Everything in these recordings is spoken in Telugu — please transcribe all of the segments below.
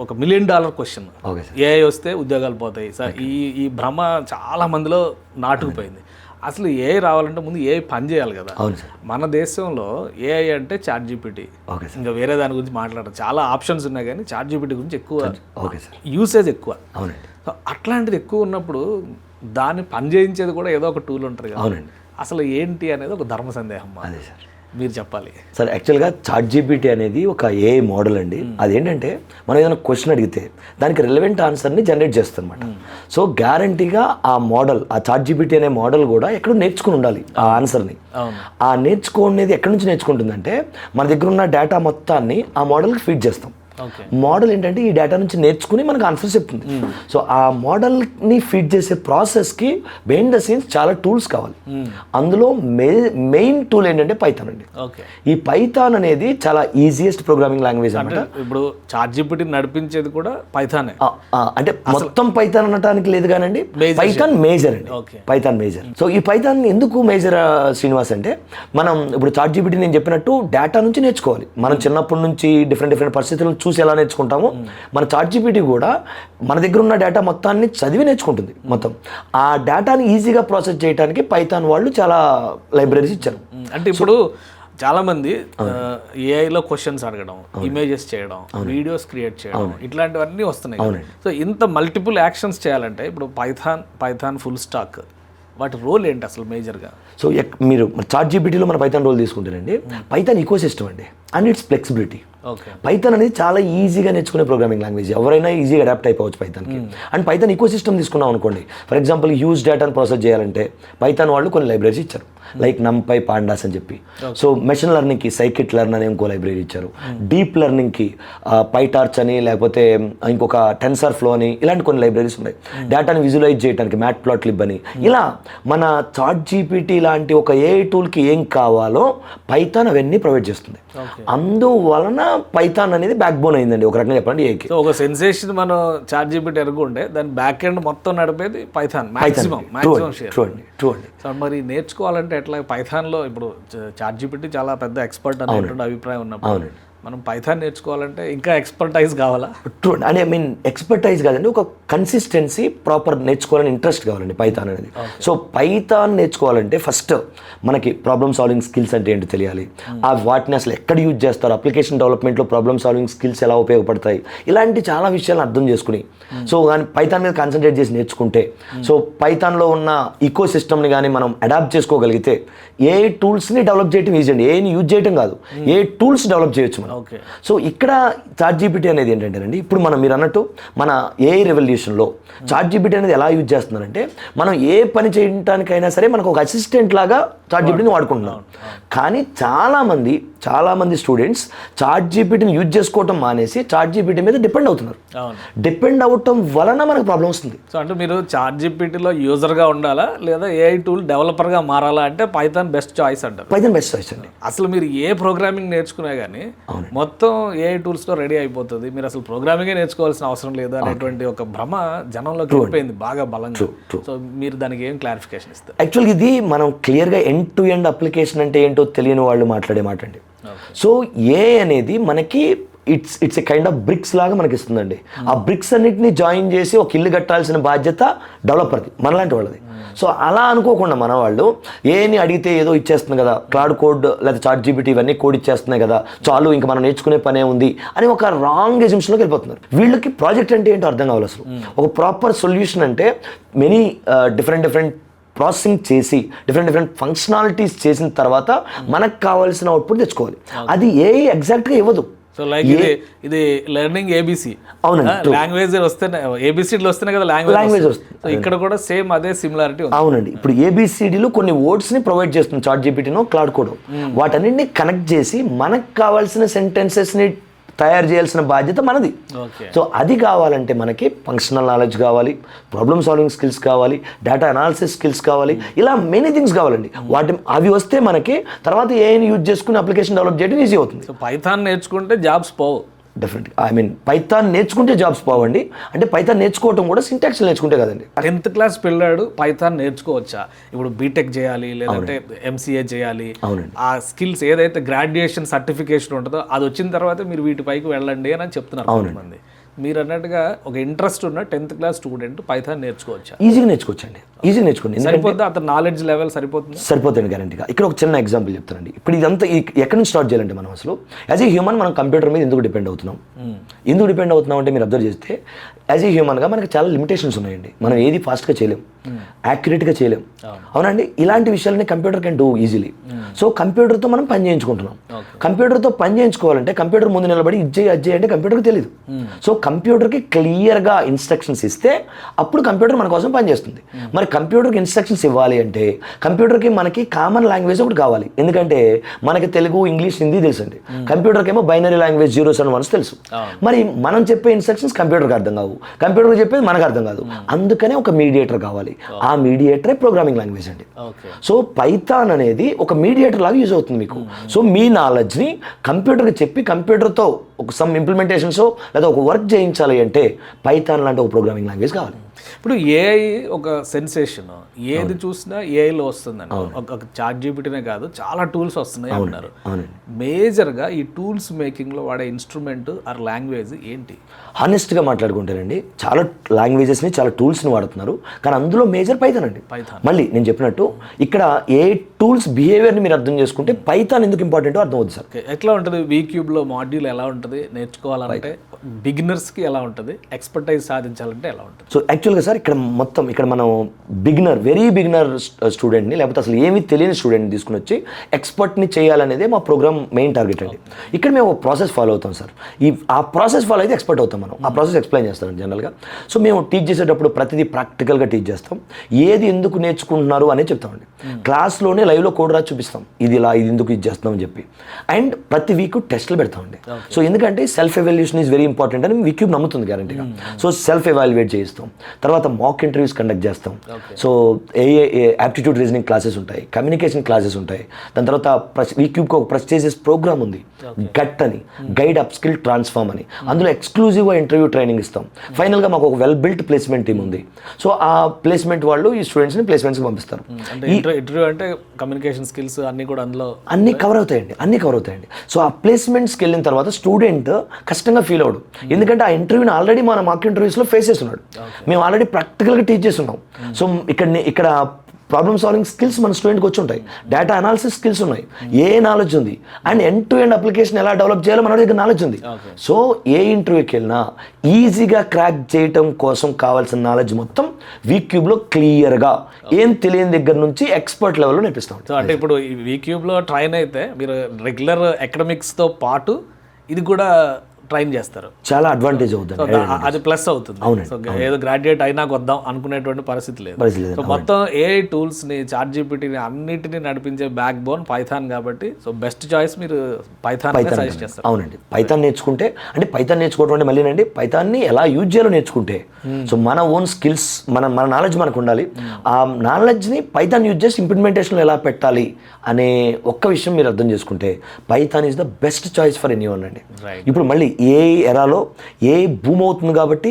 ఒక $1 million question. Okay sir. AI వస్తే ఉద్యోగాలు పోతాయి సార్. ఈ భ్రమ చాలా మందిలో నాటుకుపోయింది. అసలు ఏఐ రావాలంటే ముందు ఏఐ పని చేయాలి కదా. అవును సార్. మన దేశంలో ఏఐ అంటే ChatGPT, ఓకే సార్. ఇంకా వేరే దాని గురించి మాట్లాడరు. చాలా ఆప్షన్స్ ఉన్నాయి కానీ ChatGPT గురించి ఎక్కువ ఓకే సార్. యూసేజ్ ఎక్కువ. అవునండి. సో అట్లాంటిది ఎక్కువ ఉన్నప్పుడు దాన్ని పని చేయించేది కూడా ఏదో ఒక టూల్ ఉంటుంది కదా. అవునండి. అసలు ఏంటి అనేది ఒక ధర్మ సందేహం. అదే సార్, మీరు చెప్పాలి సార్. యాక్చువల్గా ChatGPT అనేది ఒక ఏఐ మోడల్ అండి. అదేంటంటే మనం ఏదైనా క్వశ్చన్ అడిగితే దానికి రిలవెంట్ ఆన్సర్ని జనరేట్ చేస్తుంది అనమాట. సో గ్యారంటీగా ఆ మోడల్, ఆ ChatGPT అనే మోడల్ కూడా ఎక్కడో నేర్చుకుని ఉండాలి ఆ ఆన్సర్ని. ఆ నేర్చుకునేది ఎక్కడి నుంచి నేర్చుకుంటుందంటే మన దగ్గర ఉన్న డేటా మొత్తాన్ని ఆ మోడల్కి ఫీడ్ చేస్తాం. మోడల్ ఏంటంటే ఈ డేటా నుంచి నేర్చుకుని మనకు ఆన్సర్ చెప్తుంది. సో ఆ మోడల్ని ఫీడ్ చేసే ప్రాసెస్కి బిహైండ్ ద సీన్స్ చాలా టూల్స్ కావాలి. అందులో మెయిన్ టూల్ ఏంటంటే పైథాన్ అండి. ఈ పైథాన్ అనేది చాలా ఈజియెస్ట్ ప్రోగ్రామింగ్ లాంగ్వేజ్ అన్నమాట. ఇప్పుడు ChatGPT నడిపించేది కూడా పైథానే. అంటే మొత్తం పైథాన్ అనడానికి లేదు కానండి, పైథాన్ మేజర్ అండి. Python major. సో ఈ పైథాన్ ఎందుకు మేజర్ శ్రీనివాస్ అంటే, మనం ఇప్పుడు ChatGPT నేను చెప్పినట్టు డేటా నుంచి నేర్చుకోవాలి. మనం చిన్నప్పటి నుంచి డిఫరెంట్ పరిస్థితులను చూసి ఎలా నేర్చుకుంటామో మన ChatGPT కూడా మన దగ్గర ఉన్న డేటా మొత్తాన్ని చదివి నేర్చుకుంటుంది మొత్తం. ఆ డేటాని ఈజీగా ప్రాసెస్ చేయడానికి పైథాన్ వాళ్ళు చాలా లైబ్రరీస్ ఇచ్చారు. అంటే ఇప్పుడు చాలా మంది ఏఐలో క్వశ్చన్స్ అడగడం, ఇమేజెస్ చేయడం, వీడియోస్ క్రియేట్ చేయడం, ఇట్లాంటివన్నీ వస్తున్నాయి. సో ఇంత మల్టిపుల్ యాక్షన్స్ చేయాలంటే ఇప్పుడు పైథాన్ ఫుల్ స్టాక్ వాటి రోల్ ఏంటి అసలు మేజర్గా? సో మీరు ChatGPTలో మన పైథాన్ రోల్ తీసుకుంటారండి, పైథాన్ ఈకోసిస్టమ్ అండి, అండ్ ఇట్స్ ఫ్లెక్సిబిలిటీ. పైథాన్ అనేది చాలా ఈజీగా నేర్చుకునే ప్రోగ్రామింగ్ లాంగ్వేజ్. ఎవరైనా ఈజీగా అడాప్ట్ అయిపోవచ్చు పైథాన్కి. అండ్ పైథాన్ ఈకోసిస్టమ్ తీసుకున్నాం అనుకోండి, ఫర్ ఎగ్జాంపుల్ హ్యూజ్ డేటాను ప్రాసెస్ చేయాలంటే పైథాన్ వాళ్ళు కొన్ని లైబ్రరీస్ ఇచ్చారు, లైక్ NumPy, Pandas అని చెప్పి. సో మెషిన్ లెర్నింగ్కి Scikit learn అనే ఇంకో లైబ్రరీ ఇచ్చారు. డీప్ లెర్నింగ్కి PyTorch అని, లేకపోతే ఇంకొక TensorFlow అని, ఇలాంటి కొన్ని లైబ్రరీస్ ఉన్నాయి. డేటాని విజువలైజ్ చేయడానికి Matplotlib అని. ఇలా మన ChatGPT లాంటి ఒక ఏఐ టూల్కి ఏం కావాలో పైథాన్ అవన్నీ ప్రొవైడ్ చేస్తుంది. అందువలన పైథాన్ అనేది బ్యాక్ బోన్ అయిందండి ఒక రకంగా చెప్పండి ఏఐకి. ఒక సెన్సేషన్ మనం ChatGPT ఎరుగుంటే దాని బ్యాక్ ఎండ్ మొత్తం నడిపేది పైథాన్. సో మరి నేర్చుకోవాలంటే ఎట్లా? పైథాన్లో ఇప్పుడు ChatGPT చాలా పెద్ద ఎక్స్పర్ట్ అనేటువంటి అభిప్రాయం ఉన్నప్పుడు మనం పైథాన్ నేర్చుకోవాలంటే ఇంకా ఎక్స్పర్టైజ్ కావాలా? ట్రూ అండి. ఐ మీన్ ఎక్స్పర్టైజ్ కాదండి, ఒక కన్సిస్టెన్సీ, ప్రాపర్ నేర్చుకోవాలని ఇంట్రెస్ట్ కావాలండి పైథాన్ అనేది. సో పైథాన్ నేర్చుకోవాలంటే ఫస్ట్ మనకి ప్రాబ్లమ్ సాల్వింగ్ స్కిల్స్ అంటే ఏంటో తెలియాలి. ఆ వాటిని అసలు ఎక్కడ యూజ్ చేస్తారు, అప్లికేషన్ డెవలప్మెంట్లో ప్రాబ్లమ్ సాల్వింగ్ స్కిల్స్ ఎలా ఉపయోగపడతాయి, ఇలాంటి చాలా విషయాలను అర్థం చేసుకుని సో కానీ పైథాన్ మీద కాన్సన్ట్రేట్ చేసి నేర్చుకుంటే, సో పైథాన్లో ఉన్న ఈకో సిస్టమ్ని కానీ మనం అడాప్ట్ చేసుకోగలిగితే ఏ టూల్స్ని డెవలప్ చేయడం ఈజీ అండి. ఏని యూజ్ చేయడం కాదు, ఏ టూల్స్ డెవలప్ చేయొచ్చు మనం. సో ఇక్కడ ChatGPT అనేది ఏంటంటేనండి, ఇప్పుడు మీరు అన్నట్టు మన ఏఐ రెవల్యూషన్లో ChatGPT అనేది ఎలా యూజ్ చేస్తున్నారంటే, మనం ఏ పని చేయడానికైనా సరే మనకు ఒక అసిస్టెంట్ లాగా ChatGPTని వాడుకుంటున్నాం. కానీ చాలామంది స్టూడెంట్స్ ChatGPTని యూజ్ చేసుకోవటం మానేసి ChatGPT మీద డిపెండ్ అవుతున్నారు. డిపెండ్ అవ్వటం వలన మనకు ప్రాబ్లం వస్తుంది. సో అంటే మీరు ChatGPTలో యూజర్గా ఉండాలా లేదా ఏఐ టూల్ డెవలపర్గా మారాలా అంటే పైథాన్ బెస్ట్ చాయిస్ అంటారు. పైథాన్ బెస్ట్ చాయిస్ అండి. అసలు మీరు ఏ ప్రోగ్రామింగ్ నేర్చుకున్నా కానీ మొత్తం ఏఐ టూల్స్లో రెడీ అయిపోతుంది, మీరు అసలు ప్రోగ్రామింగే నేర్చుకోవాల్సిన అవసరం లేదు అనేటువంటి ఒక భ్రమ జనంలోకి వెళ్ళిపోయింది బాగా బలంగా. సో మీరు దానికి ఏం క్లారిఫికేషన్ ఇస్తారు? యాక్చువల్గా ఇది మనం క్లియర్గా ఎండ్ టు ఎండ్ అప్లికేషన్ అంటే ఏంటో తెలియని వాళ్ళు మాట్లాడే మాట అండి. సో ఏఐ అనేది మనకి it's a kind of bricks లాగా మనకి ఇస్తుందండి. ఆ బ్రిక్స్ అన్నిటిని జాయిన్ చేసి ఒక ఇల్లు కట్టాల్సిన బాధ్యత డెవలపర్ది, మనలాంటి వాళ్ళది. సో అలా అనుకోకుండా మన వాళ్ళు ఏని అడిగితే ఏదో ఇచ్చేస్తుంది కదా, క్లౌడ్ కోడ్ లేదా ChatGPT ఇవన్నీ కోడ్ ఇచ్చేస్తున్నాయి కదా, చాలు ఇంకా మనం నేర్చుకునే పనే ఉంది అని ఒక రాంగ్ ఎజంప్షన్లోకి వెళ్ళిపోతున్నారు. వీళ్ళకి ప్రాజెక్ట్ అంటే ఏంటో అర్థం కావాలి. అసలు ఒక ప్రాపర్ సొల్యూషన్ అంటే మెనీ డిఫరెంట్ ప్రాసెసింగ్ చేసి డిఫరెంట్ ఫంక్షనాలిటీస్ చేసిన తర్వాత మనకు కావాల్సిన అవుట్పుట్ తెచ్చుకోవాలి. అది ఏఐ ఎగ్జాక్ట్గా ఇవ్వదు. సో లైక్ ఇది లెర్నింగ్ ఏబిసి. అవునండి, లాంగ్వేజ్ వస్తేనే ఏబిసిడీలు వస్తేనే కదా లాంగ్వేజ్ వస్తుంది. సో ఇక్కడ కూడా సేమ్ అదే సిమిలారిటీ ఉంది. అవునండి, ఇప్పుడు ఏబిసిడీలు కొన్ని వర్డ్స్ని ప్రొవైడ్ చేస్తుంది ChatGPTనో క్లౌడ్ కోడ్. వాటన్నింటిని కనెక్ట్ చేసి మనకు కావాల్సిన సెంటెన్సెస్ని తయారు చేయాల్సిన బాధ్యత మనది. సో అది కావాలంటే మనకి ఫంక్షనల్ నాలెడ్జ్ కావాలి, ప్రాబ్లమ్ సాల్వింగ్ స్కిల్స్ కావాలి, డేటా అనాలిసిస్ స్కిల్స్ కావాలి, ఇలా మెనీ థింగ్స్ కావాలండి. అవి వస్తే మనకి తర్వాత ఏఐని యూజ్ చేసుకుని అప్లికేషన్ డెవలప్ చేయడం ఈజీ అవుతుంది. సో పైథాన్ నేర్చుకుంటే జాబ్స్ పోవు. డెఫినెట్గా, ఐ మీన్ పైథాన్ నేర్చుకుంటే జాబ్స్ పోవండి. అంటే పైథాన్ నేర్చుకోవటం కూడా సింటాక్స్ నేర్చుకుంటే కదండి. 10th క్లాస్ పిల్లాడు పైథాన్ నేర్చుకోవచ్చా? ఇప్పుడు బీటెక్ చేయాలి లేదంటే MCA చేయాలి, ఆ స్కిల్స్ ఏదైతే గ్రాడ్యుయేషన్ సర్టిఫికేషన్ ఉంటుందో అది వచ్చిన తర్వాత మీరు వీటిపైకి వెళ్ళండి అని చెప్తున్నారు కొంతమంది. మీరు అన్నట్టుగా ఒక ఇంట్రెస్ట్ ఉన్న 10th క్లాస్ స్టూడెంట్ పైథాన్ నేర్చుకోవచ్చా? ఈజీగా నేర్చుకోవచ్చండి, ఈజీగా నేర్చుకోండి. సరిపోద్దా అతని నాలెడ్జ్ లెవెల్ సరిపోతుంది? సరిపోతుంది గ్యారంటీగా. ఇక్కడ ఒక చిన్న ఎగ్జాంపుల్ చెప్తానండి. ఇప్పుడు ఇదంతా ఎక్కడి నుంచి స్టార్ట్ చేయాలంటే మనం అసలు యాజ్ ఏ హ్యూమన్ మనం కంప్యూటర్ మీద ఎందుకు డిపెండ్ అవుతున్నాం? ఎందుకు డిపెండ్ అవుతున్నాం అంటే మీరు అబ్జర్వ్ చేస్తే యాజ్ ఏ హ్యూమన్గా మనకి చాలా లిమిటేషన్స్ ఉన్నాయండి. మనం ఏది ఫాస్ట్గా చేయలేం, యాక్యురేట్గా చేయలేం, అవునండి. ఇలాంటి విషయాలని computer can do easily. So కంప్యూటర్తో మనం పని చేయించుకుంటున్నాం. కంప్యూటర్తో పని చేయించుకోవాలంటే కంప్యూటర్ ముందు నిలబడి ఇజ్జే అంటే కంప్యూటర్కి తెలియదు. సో కంప్యూటర్కి క్లియర్గా ఇన్స్ట్రక్షన్స్ ఇస్తే అప్పుడు కంప్యూటర్ మన కోసం పనిచేస్తుంది. మరి కంప్యూటర్కి ఇన్స్ట్రక్షన్స్ ఇవ్వాలి అంటే కంప్యూటర్కి మనకి కామన్ లాంగ్వేజ్ ఒకటి కావాలి. ఎందుకంటే మనకి తెలుగు, ఇంగ్లీష్, హిందీ తెలుసండి. కంప్యూటర్కి ఏమో binary language 0s and 1s తెలుసు. మరి మనం చెప్పే ఇన్స్ట్రక్షన్స్ కంప్యూటర్కి అర్థం కావు, కంప్యూటర్కి చెప్పేది మనకు అర్థం కాదు. అందుకనే ఒక మీడియేటర్ కావాలి. ఆ మీడియేటరే ప్రోగ్రామింగ్ లాంగ్వేజ్ అండి. సో పైథాన్ అనేది ఒక మీడియేటర్ లాగా యూజ్ అవుతుంది మీకు. సో మీ నాలెడ్జ్ని కంప్యూటర్కి చెప్పి కంప్యూటర్తో ఒక సమ్ ఇంప్లిమెంటేషన్స్ లేదా ఒక వర్క్ చేయించాలి అంటే పైథాన్ లాంటి ఒక ప్రోగ్రామింగ్ లాంగ్వేజ్ కావాలి. ఇప్పుడు ఏఐ ఒక సెన్సేషన్, ఏది చూసినా ఏఐలో వస్తుందండి. ఒక ChatGPTనే కాదు, చాలా టూల్స్ వస్తున్నాయి అన్నారు. మేజర్గా ఈ టూల్స్ మేకింగ్లో వాడే ఇన్స్ట్రుమెంట్ ఆర్ లాంగ్వేజ్ ఏంటి? హానెస్ట్గా మాట్లాడుకుంటానండి, చాలా లాంగ్వేజెస్ని, చాలా టూల్స్ని వాడుతున్నారు, కానీ అందులో మేజర్ పైథాన్ అండి. మళ్ళీ నేను చెప్పినట్టు ఇక్కడ ఏ టూల్స్ బిహేవియర్ని మీరు అర్థం చేసుకుంటే పైథాన్ ఎందుకు ఇంపార్టెంటో అర్థం అవుతుంది సార్. ఎట్లా ఉంటుంది వీక్యూబ్లో మాడ్యూల్ ఎలా ఉంటుంది నేర్చుకోవాలంటే? బిగినర్స్కి ఎలా ఉంటుంది? ఎక్స్పర్టైజ్ సాధించాలంటే ఎలా ఉంటుంది? సో యాక్చువల్గా సార్ ఇక్కడ మనం బిగినర్, వెరీ బిగినర్ స్టూడెంట్ని లేకపోతే అసలు ఏమీ తెలియని స్టూడెంట్ని తీసుకుని వచ్చి ఎక్స్పర్ట్ని చేయాలనేదే మా ప్రోగ్రామ్ మెయిన్ టార్గెట్ అండి. ఇక్కడ మేము ఒక ప్రాసెస్ ఫాలో అవుతాం సార్. ఆ ప్రాసెస్ ఫాలో అయితే ఎక్స్పర్ట్ అవుతాం మనం. ఆ ప్రాసెస్ ఎక్స్ప్లెయిన్ చేస్తాం జనరల్గా. సో మేము టీచ్ చేసేటప్పుడు ప్రతిదీ ప్రాక్టికల్గా టీచ్ చేస్తాం. ఏది ఎందుకు నేర్చుకుంటున్నారు అనేది చెప్తామండి. క్లాస్లోనే లైవ్లో కోడ్ రాసి చూపిస్తాం, ఇది ఇలా, ఇది ఎందుకు ఇది చేస్తాం అని చెప్పి. అండ్ ప్రతి వీక్ టెస్ట్లు పెడతామండి. సో ఎందుకంటే self evaluation is very important అని వీక్యూబ్ నమ్ముతుంది గ్యారంటీగా. సో సెల్ఫ్ ఎవాల్యుయేట్ చేయిస్తాం. తర్వాత మాక్ ఇంటర్వ్యూస్ కండక్ట్ చేస్తాం. సో యాప్టిట్యూడ్ రీజనింగ్ క్లాసెస్ ఉంటాయి, కమ్యూనికేషన్ క్లాసెస్ ఉంటాయి. దాని తర్వాత వీక్యూబ్కి ఒక ప్రెస్టీజియస్ ప్రోగ్రామ్ ఉంది, గట్ అని, గైడ్ అప్ స్కిల్ ట్రాన్స్ఫార్మ్ అని. అందులో ఎక్స్క్లూజివ్గా ఇంటర్వ్యూ ట్రైనింగ్ ఇస్తాం. ఫైనల్గా మాకు ఒక వెల్ బిల్ట్ ప్లేస్మెంట్ టీమ్ ఉంది. సో ఆ ప్లేస్మెంట్ వాళ్ళు ఈ స్టూడెంట్స్ని ప్లేస్మెంట్స్కి పంపిస్తారు. ఇంటర్వ్యూ అంటే కమ్యూనికేషన్ స్కిల్స్ అన్ని కూడా అందులో అన్నీ కవర్ అవుతాయండి. సో ఆ ప్లేస్మెంట్స్కి వెళ్ళిన తర్వాత స్టూడెంట్ కష్టంగా ఫీల్ అవడు. ఎందుకంటే ఆ ఇంటర్వ్యూని ఆల్రెడీ మన మాక్ ఇంటర్వ్యూస్లో ఫేస్ చేస్తున్నాడు. మేము ఆల్రెడీ ప్రాక్టికల్గా టీచ్ చేస్తున్నాం. సో ఇక్కడ ప్రాబ్లమ్ సాల్వింగ్ స్కిల్స్ మన స్టూడెంట్కి వచ్చి ఉంటాయి, డేటా అనాలిసిస్ స్కిల్స్ ఉన్నాయి, ఏ నాలెడ్జ్ ఉంది, and end to end application ఎలా డెవలప్ చేయాలో మన దగ్గర నాలెడ్జ్ ఉంది. సో ఏ ఇంటర్వ్యూకి వెళ్ళినా ఈజీగా క్రాక్ చేయటం కోసం కావాల్సిన నాలెడ్జ్ మొత్తం వీక్యూబ్లో క్లియర్గా ఏం తెలియని దగ్గర నుంచి ఎక్స్పర్ట్ లెవెల్లో నేర్పిస్తాం. సో అంటే ఇప్పుడు ఈ వీక్యూబ్లో ట్రైన్ అయితే మీరు రెగ్యులర్ అకాడమిక్స్తో పాటు ఇది కూడా ట్రైన్ చేస్తారు, చాలా అడ్వాంటేజ్ అవుతుంది. అది ప్లస్ అవుతుంది. సో ఏదో గ్రాడ్యుయేట్ అయినా వద్దాం అనుకునేటువంటి పరిస్థితి లేదు. సో మొత్తం ఏఐ టూల్స్ని, ChatGPTని అన్నిటిని నడిపించే బ్యాక్ బోన్ పైథాన్ కాబట్టి సో బెస్ట్ చాయిస్ మీరు పైథాన్ సజెస్ట్ చేస్తారు. అవునండి, పైథాన్ నేర్చుకుంటే అంటే పైథాన్ నేర్చుకోవడం అంటే మళ్ళీనండి పైథాన్ని ఎలా యూజ్ చేయాలో నేర్చుకుంటే. సో మన ఓన్ స్కిల్స్, మన నాలెడ్జ్ మనకు ఉండాలి. ఆ నాలెడ్జ్ని పైథాన్ యూజ్ చేసి ఇంప్లిమెంటేషన్లో ఎలా పెట్టాలి అనే ఒక్క విషయం మీరు అర్థం చేసుకుంటే Python is the best choice for anyone అండి. ఇప్పుడు మళ్ళీ ఏ ఎరాలో ఏ బూమ్ అవుతుంది కాబట్టి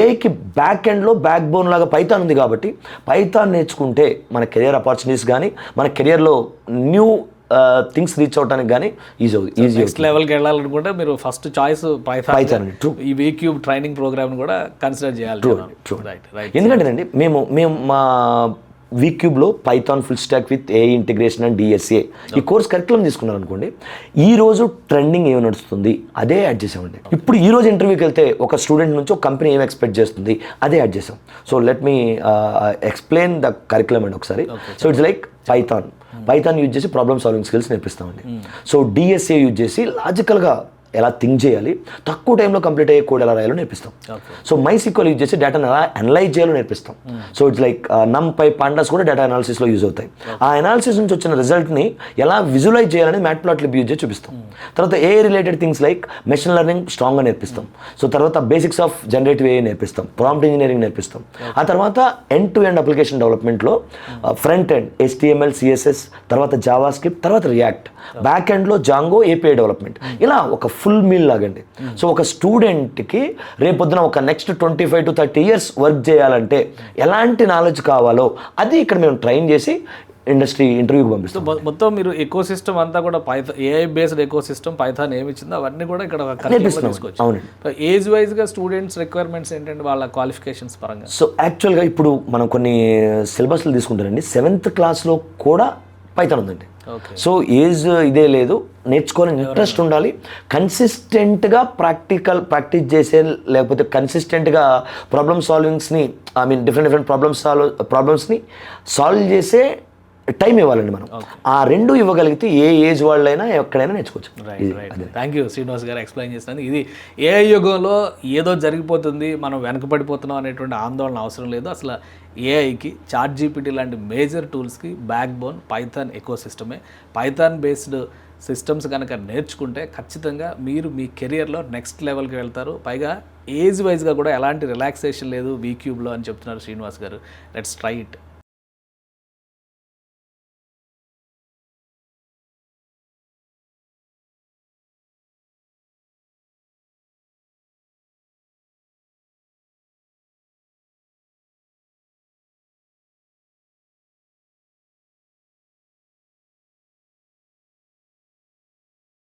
ఏకి బ్యాక్ ఎండ్లో బ్యాక్ బోన్ లాగా పైథాన్ ఉంది కాబట్టి పైథాన్ నేర్చుకుంటే మన కెరియర్ ఆపర్చునిటీస్ కానీ మన కెరియర్లో న్యూ థింగ్స్ రీచ్ అవడానికి కానీ ఈజీ నెక్స్ట్ లెవెల్కి వెళ్ళాలనుకుంటే మీరు ఫస్ట్ చాయిస్ పైథాన్. ఈ వీక్యూబ్ ట్రైనింగ్ ప్రోగ్రామ్ కూడా కన్సిడర్ చేయాలి. ఎందుకంటేనండి మేము మా వీక్యూబ్లో python full stack with a integration and DSA ఈ కోర్స్ కరికులం తీసుకున్నారు అనుకోండి, ఈ రోజు ట్రెండింగ్ ఏమి నడుస్తుంది అదే యాడ్ చేసామండి. ఇప్పుడు ఈ రోజు ఇంటర్వ్యూకి వెళ్తే ఒక స్టూడెంట్ నుంచి ఒక కంపెనీ ఏం ఎక్స్పెక్ట్ చేస్తుంది అదే యాడ్ చేసాం. So let me explain the curriculum అండి ఒకసారి. So it's like python use చేసి ప్రాబ్లమ్ సాల్వింగ్ స్కిల్స్ నేర్పిస్తామండి. సో డిఎస్ఏ యూజ్ చేసి లాజికల్గా ఎలా థింక్ చేయాలి, తక్కువ టైంలో కంప్లీట్ అయ్యే కోడ్ ఎలా రాయాలో నేర్పిస్తాం. సో MySQL యూజ్ చేసి డేటాను ఎలా అనలైజ్ చేయాలో నేర్పిస్తాం. So it's like NumPy, Pandas కూడా డేటా అనాలిసిస్లో యూజ్ అవుతాయి. ఆ అనాలిసిస్ నుంచి వచ్చిన రిజల్ట్ని ఎలా విజువలైజ్ చేయాలని మ్యాట్ప్లాట్లిబ్ యూజ్ చేసి చూపిస్తాం. తర్వాత ఏ related things like machine learning స్ట్రాంగ్గా నేర్పిస్తాం. సో తర్వాత బేసిక్స్ ఆఫ్ జనరేటివ్ AI నేర్పిస్తాం, ప్రాంప్ట్ ఇంజనీరింగ్ నేర్పిస్తాం. ఆ తర్వాత ఎండ్ టు ఎండ్ అప్లికేషన్ డెవలప్మెంట్లో ఫ్రంట్ ఎండ్ HTML, CSS, తర్వాత జావా స్క్రిప్ట్, తర్వాత రియాక్ట్, బ్యాక్ ఎండ్లో జాంగో, API డెవలప్మెంట్, ఇలా ఒక ఫుల్ మీల్ లాగండి. సో ఒక స్టూడెంట్కి రేపొద్దున ఒక నెక్స్ట్ 25 to 30 years వర్క్ చేయాలంటే ఎలాంటి నాలెడ్జ్ కావాలో అది ఇక్కడ మేము ట్రైన్ చేసి ఇండస్ట్రీ ఇంటర్వ్యూకి పంపిస్తాం. మొత్తం మీరు ఎకో సిస్టమ్ అంతా కూడా Python AI based eco system Python ఏమి ఇచ్చిందో అవన్నీ కూడా ఇక్కడ తీసుకోవచ్చు. అవునండి. ఏజ్ వైజ్గా స్టూడెంట్స్ రిక్వైర్మెంట్స్ ఏంటంటే వాళ్ళ క్వాలిఫికేషన్స్ పరంగా? సో యాక్చువల్గా ఇప్పుడు మనం కొన్ని సిలబస్లు తీసుకుంటారండి, 7th క్లాస్లో కూడా పైథాన్ ఉందండి. సో ఏజ్ ఇదే లేదు, నేర్చుకోవాలని ఇంట్రెస్ట్ ఉండాలి, కన్సిస్టెంట్గా ప్రాక్టీస్ చేసే, లేకపోతే కన్సిస్టెంట్గా ప్రాబ్లమ్ సాల్వింగ్స్ని డిఫరెంట్ ప్రాబ్లమ్స్ని సాల్వ్ చేసే టైం ఇవ్వాలండి మనం. ఆ రెండు ఇవ్వగలిగితే ఏ ఏజ్ వాళ్ళైనా ఎక్కడైనా నేర్చుకోవచ్చు. థ్యాంక్ యూ శ్రీనివాస్ గారు ఎక్స్ప్లెయిన్ చేసినందుకు. ఇది ఏఐ యుగంలో ఏదో జరిగిపోతుంది, మనం వెనకబడిపోతున్నాం అనేటువంటి ఆందోళన అవసరం లేదు. అసలు ఏఐకి ChatGPT లాంటి మేజర్ టూల్స్కి బ్యాక్ బోన్ పైథాన్ ఎకో సిస్టమే. పైథాన్ బేస్డ్ సిస్టమ్స్ కనుక నేర్చుకుంటే ఖచ్చితంగా మీరు మీ కెరియర్లో నెక్స్ట్ లెవెల్కి వెళ్తారు. పైగా ఏజ్ వైజ్గా కూడా ఎలాంటి రిలాక్సేషన్ లేదు వీక్యూబ్లో అని చెప్తున్నారు శ్రీనివాస్ గారు. Let's try it.